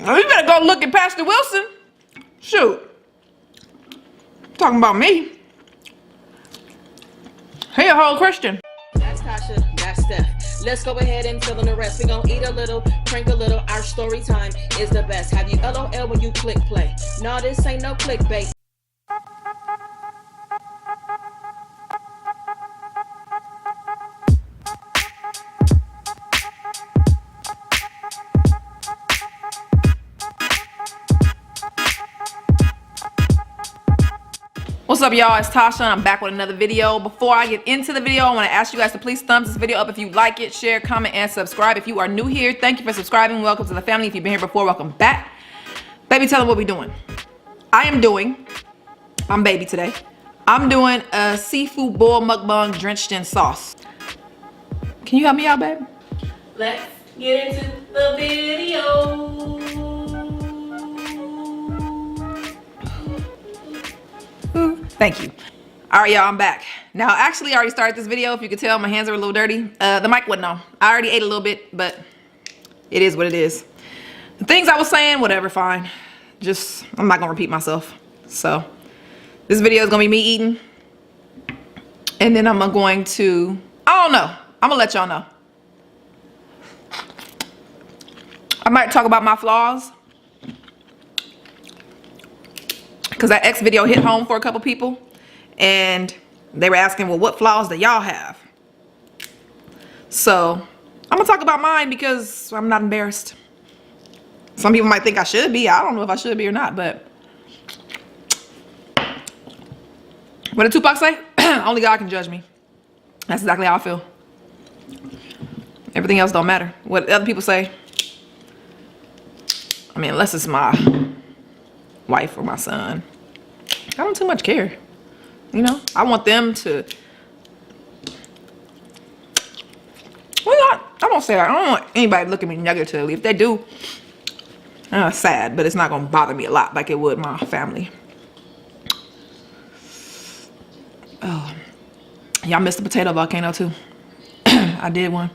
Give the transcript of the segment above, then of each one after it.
Well, you better go look at Pastor Wilson. Shoot. Talking about me. He a whole Christian. That's Tasha, that's Steph. Let's go ahead and fill in the rest. We gon' eat a little, drink a little. Our story time is the best. Have you LOL when you click play? No, this ain't no clickbait. What's up, y'all? It's Tasha. I'm back with another video. Before I get into the video, I want to ask you guys to please thumbs this video up if you like it, share, comment, and subscribe. If you are new here, thank you for subscribing. Welcome to the family. If you've been here before, welcome back. Baby, tell them what we're doing. I'm baby today. I'm doing a seafood boil mukbang drenched in sauce. Can you help me out, babe? Let's get into the video. Thank you. All right, y'all, I'm back. Now, actually, I already started this video. If you could tell, my hands are a little dirty. The mic wasn't on. I already ate a little bit, but it is what it is. The things I was saying, whatever, fine. Just, I'm not gonna repeat myself. So, this video is gonna be me eating. And then I'm going to, I don't know. I'm gonna let y'all know. I might talk about my flaws. Because that X video hit home for a couple people. And they were asking, well, what flaws do y'all have? So, I'm going to talk about mine because I'm not embarrassed. Some people might think I should be. I don't know if I should be or not, but. What did Tupac say? Only God can judge me. That's exactly how I feel. Everything else don't matter. What other people say. I mean, unless it's my wife or my son, I don't too much care. You know, I want them to. Well, I don't say that. I don't want anybody to look at me negatively. If they do, sad, but it's not gonna bother me a lot like it would my family. Oh, y'all missed the potato volcano too. I did one.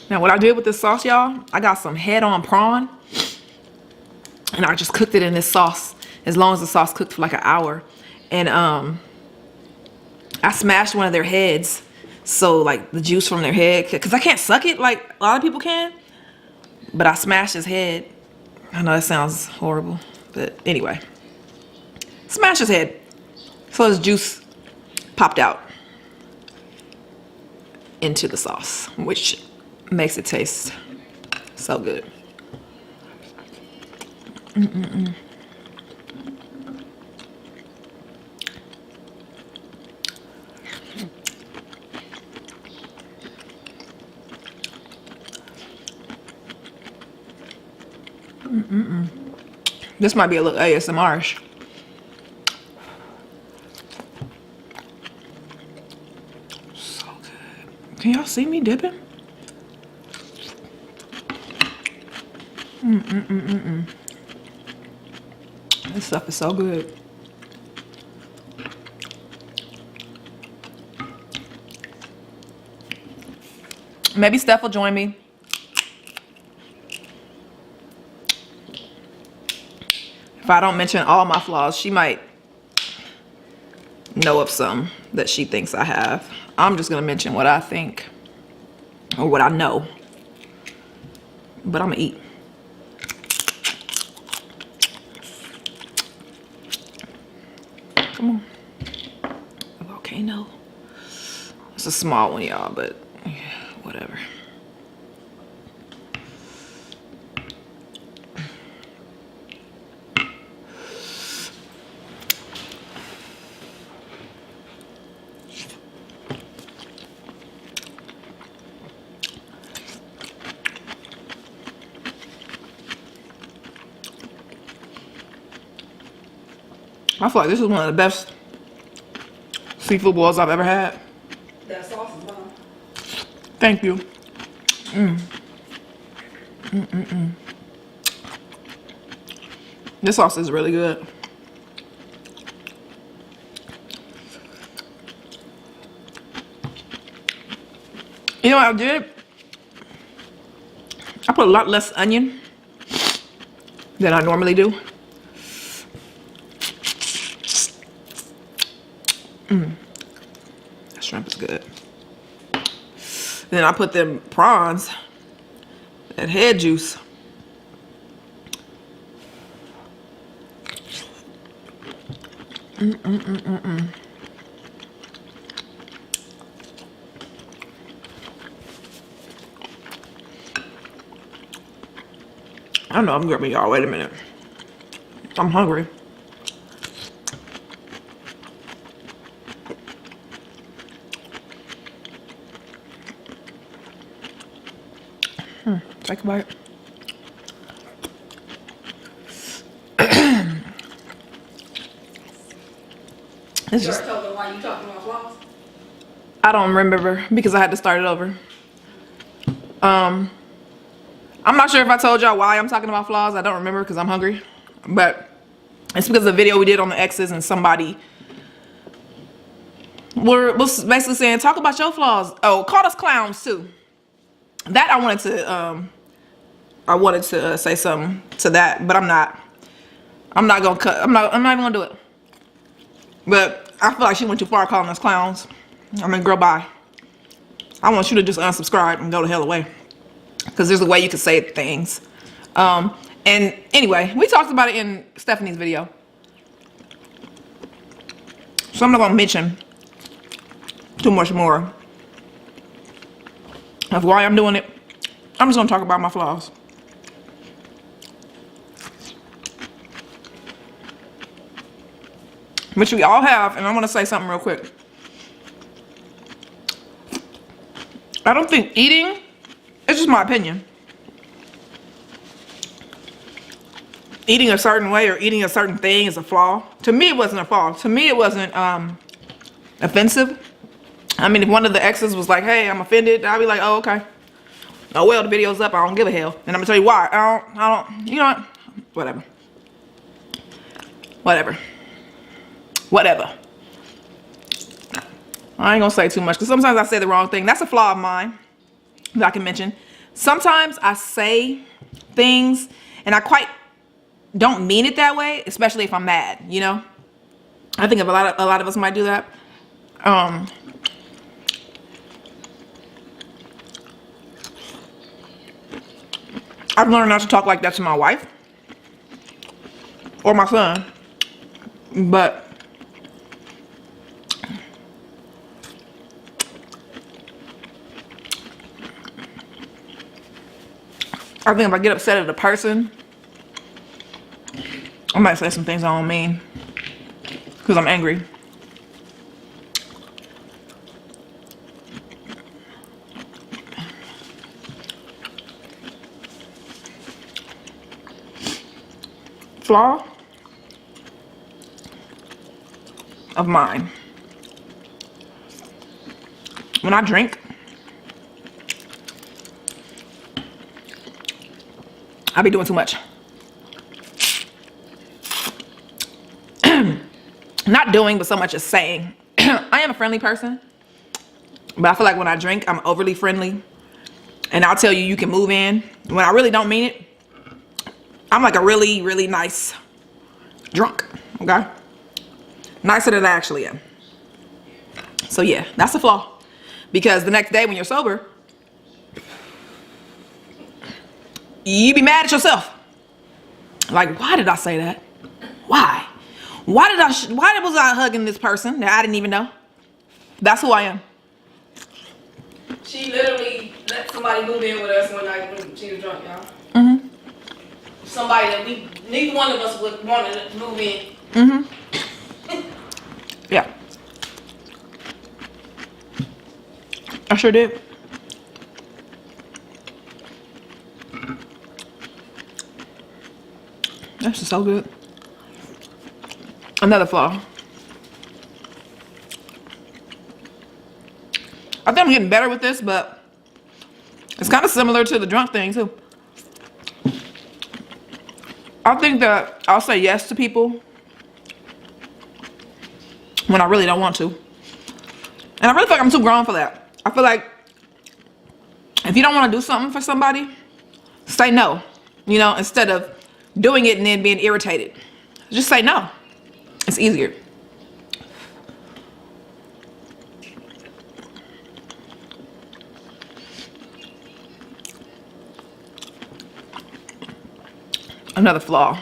Now, what I did with this sauce, y'all, I got some head-on prawn, and I just cooked it in this sauce as long as the sauce cooked for like an hour. And I smashed one of their heads, so like the juice from their head, because I can't suck it like a lot of people can, but I smashed his head. I know that sounds horrible, but anyway. Smash his head so his juice popped out into the sauce, which makes it taste so good. This might be a little ASMR-ish. So good. Can y'all see me dipping? This stuff is so good. Maybe Steph will join me. If I don't mention all my flaws, she might know of some that she thinks I have. I'm just gonna mention what I think or what I know. But I'm gonna eat. Come on. A volcano. It's a small one, y'all, but yeah, whatever. I feel like this is one of the best seafood boils I've ever had. That sauce is bomb. Thank you. This sauce is really good. You know what I did? I put a lot less onion than I normally do. That shrimp is good. Then I put them prawns, that head juice. I know I'm gripping y'all. Wait a minute. I'm hungry. Take a bite. It's just. Told them why you talking about flaws? I don't remember because I had to start it over. I'm not sure if I told y'all why I'm talking about flaws. I don't remember because I'm hungry. But it's because of the video we did on the exes and somebody was basically saying, talk about your flaws. Oh, called us clowns too. That I wanted to say something to that, but I'm not gonna cut. I'm not even gonna do it. But I feel like she went too far calling us clowns. I mean, girl, bye. I want you to just unsubscribe and go the hell away. Because there's a way you can say things. And anyway, we talked about it in Stephanie's video. So I'm not going to mention too much more of why I'm doing it. I'm just going to talk about my flaws. Which we all have, and I want to say something real quick. I don't think eating, it's just my opinion. Eating a certain way or eating a certain thing is a flaw. To me, it wasn't a flaw. To me, it wasn't offensive. I mean, if one of the exes was like, hey, I'm offended, I'd be like, oh, okay. Oh, well, the video's up. I don't give a hell. And I'm going to tell you why. I don't, you know what? Whatever. I ain't gonna say too much because sometimes I say the wrong thing. That's a flaw of mine that I can mention. Sometimes I say things and I quite don't mean it that way, especially if I'm mad, you know? I think a lot of us might do that. I've learned not to talk like that to my wife or my son, but I think if I get upset at a person, I might say some things I don't mean because I'm angry. Flaw of mine. When I drink, I be doing too much. Not doing, but so much as saying. I am a friendly person, but I feel like when I drink, I'm overly friendly. And I'll tell you, you can move in. When I really don't mean it, I'm like a really, really nice drunk, okay? Nicer than I actually am. So yeah, that's a flaw. Because the next day when you're sober, you be mad at yourself. Like, why did I say that? Why? Why was I hugging this person that I didn't even know? That's who I am. She literally let somebody move in with us one night when she was drunk, y'all. Mm-hmm. Somebody that neither one of us would want to move in. Mm-hmm. Yeah. I sure did. That's just so good. Another flaw. I think I'm getting better with this, but it's kind of similar to the drunk thing too. I think that I'll say yes to people when I really don't want to. And I really feel like I'm too grown for that. I feel like you don't want to do something for somebody, say no. You know, instead of doing it and then being irritated. Just say no. It's easier. Another flaw.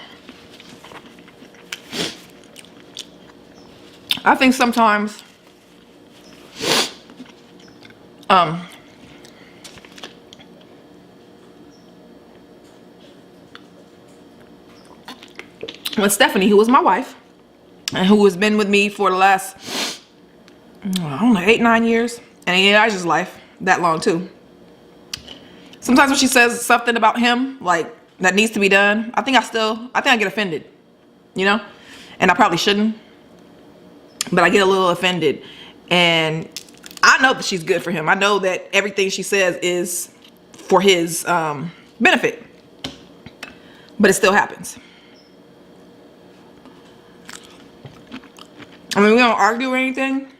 I think sometimes when Stephanie, who was my wife and who has been with me for the last, I don't know, 8-9 years, and in Elijah's life that long too. Sometimes when she says something about him like that needs to be done, I think I get offended, you know, and I probably shouldn't, but I get a little offended. And I know that she's good for him. I know that everything she says is for his benefit, but it still happens. I mean, we don't argue or anything.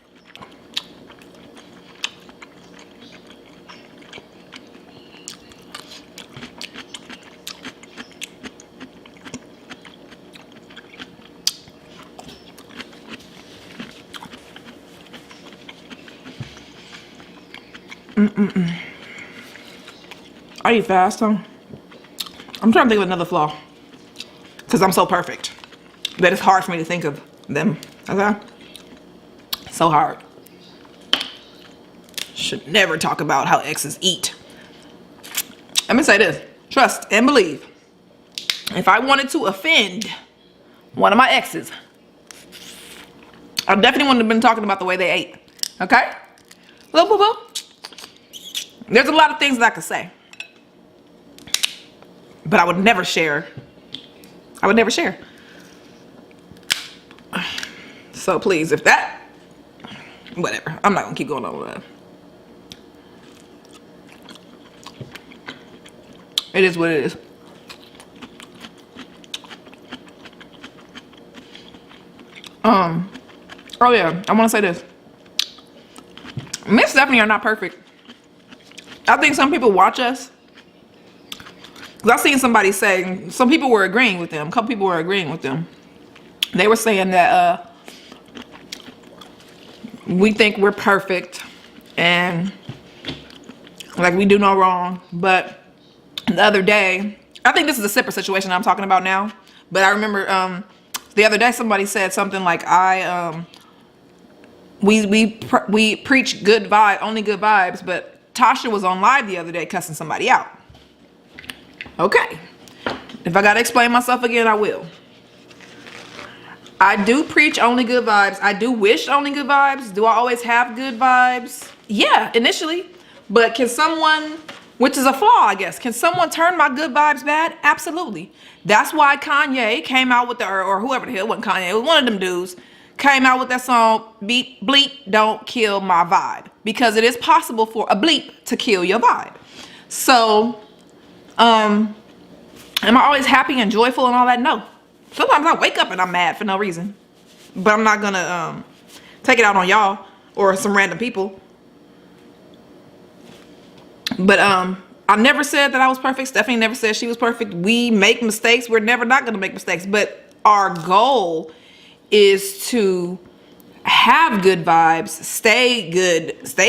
I eat fast, huh? I'm trying to think of another flaw. Because I'm so perfect that it's hard for me to think of them. Okay? So hard. Should never talk about how exes eat. Let me say this. Trust and believe. If I wanted to offend one of my exes, I definitely wouldn't have been talking about the way they ate. Okay? Little boo boo. There's a lot of things that I could say, but I would never share. I would never share. So please, if that, whatever. I'm not gonna keep going on with that. It is what it is. Oh yeah, I want to say this. Me and Stephanie are not perfect. I think some people watch us. Because I've seen somebody say, some people were agreeing with them. A couple people were agreeing with them. They were saying that we think we're perfect and like we do no wrong. But the other day, I think this is a separate situation I'm talking about now. But I remember the other day somebody said something like, we preach good vibe, only good vibes, but Tasha was on live the other day cussing somebody out. Okay. If I gotta explain myself again, I will. I do preach only good vibes. I do wish only good vibes. Do I always have good vibes? Yeah, initially. But can someone, which is a flaw, I guess, can someone turn my good vibes bad? Absolutely. That's why Kanye came out with or whoever the hell, it wasn't Kanye, it was one of them dudes, came out with that song, Bleep Don't Kill My Vibe. Because it is possible for a bleep to kill your vibe. So, am I always happy and joyful and all that? No. Sometimes I wake up and I'm mad for no reason. But I'm not gonna take it out on y'all or some random people. But I never said that I was perfect. Stephanie never said she was perfect. We make mistakes. We're never not gonna make mistakes. But our goal is to have good vibes, stay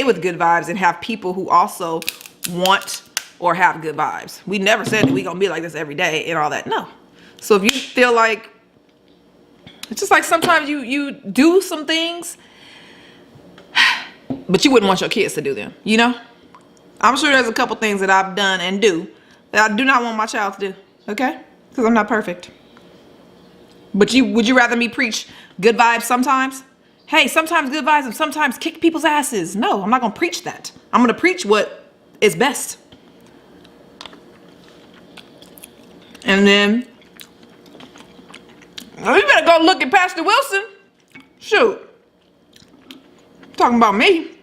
with good vibes, and have people who also want or have good vibes. We never said that we gonna be like this every day and all that. No. So if you feel like, it's just like sometimes you do some things, but you wouldn't want your kids to do them, you know? I'm sure there's a couple things that I've done and do that I do not want my child to do, okay? Because I'm not perfect. But would you rather me preach good vibes sometimes? Hey, sometimes good vibes and sometimes kick people's asses. No, I'm not gonna preach that. I'm gonna preach what is best. And then, well, you better go look at Pastor Wilson. Shoot. Talking about me.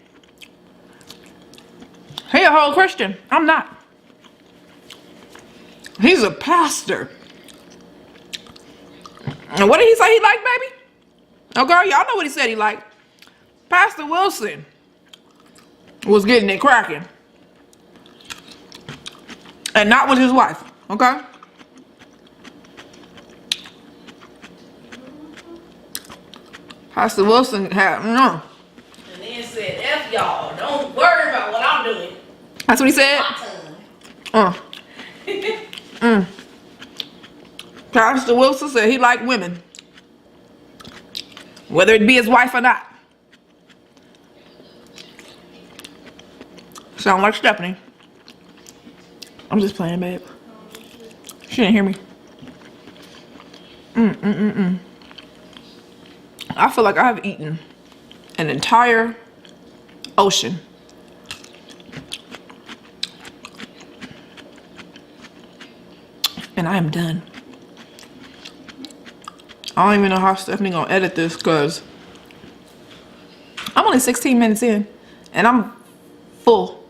He a whole Christian. I'm not. He's a pastor. And what did he say he liked, baby? Oh, girl, y'all know what he said he liked. Pastor Wilson was getting it cracking. And not with his wife, okay? Pastor Wilson had, no. And then said, F y'all, don't worry about what I'm doing. That's what he said? My turn. Pastor Wilson said he liked women. Whether it be his wife or not. Sound like Stephanie. I'm just playing, babe. She didn't hear me. I feel like I have eaten an entire ocean. And I am done. I don't even know how Stephanie gonna edit this because I'm only 16 minutes in and I'm full.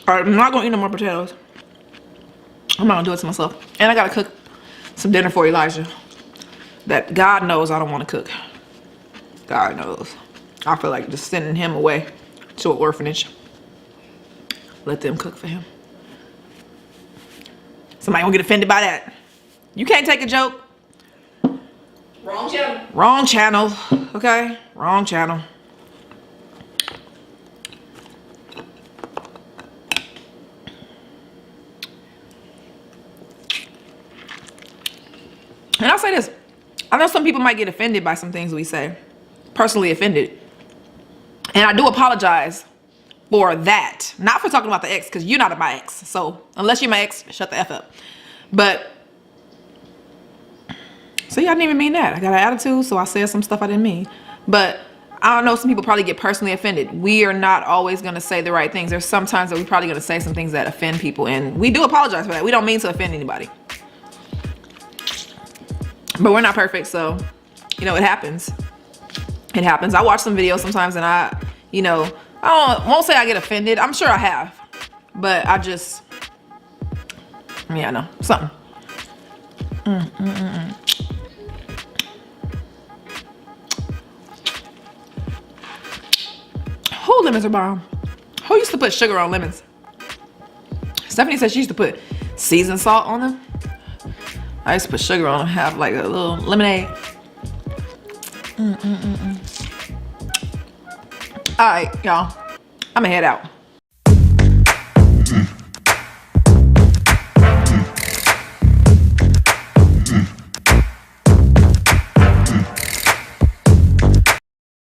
Alright, I'm not gonna eat no more potatoes. I'm not gonna do it to myself. And I gotta cook some dinner for Elijah that God knows I don't want to cook. God knows. I feel like just sending him away to an orphanage. Let them cook for him. Somebody gonna get offended by that. You can't take a joke. Wrong channel. Wrong channel, okay? Wrong channel. And I'll say this. I know some people might get offended by some things we say. Personally offended. And I do apologize for that. Not for talking about the ex, because you're not my ex. So, unless you're my ex, shut the F up. But, see, I didn't even mean that. I got an attitude, so I said some stuff I didn't mean. But, I don't know, some people probably get personally offended. We are not always going to say the right things. There's some times that we're probably going to say some things that offend people. And we do apologize for that. We don't mean to offend anybody. But we're not perfect, so, you know, it happens. It happens. I watch some videos sometimes and I, you know, won't say I get offended. I'm sure I have. But I just, yeah, I know. Something. Who lemons are bomb? Who used to put sugar on lemons? Stephanie said she used to put seasoned salt on them. I used to put sugar on them, have like a little lemonade. All right, y'all. I'ma head out.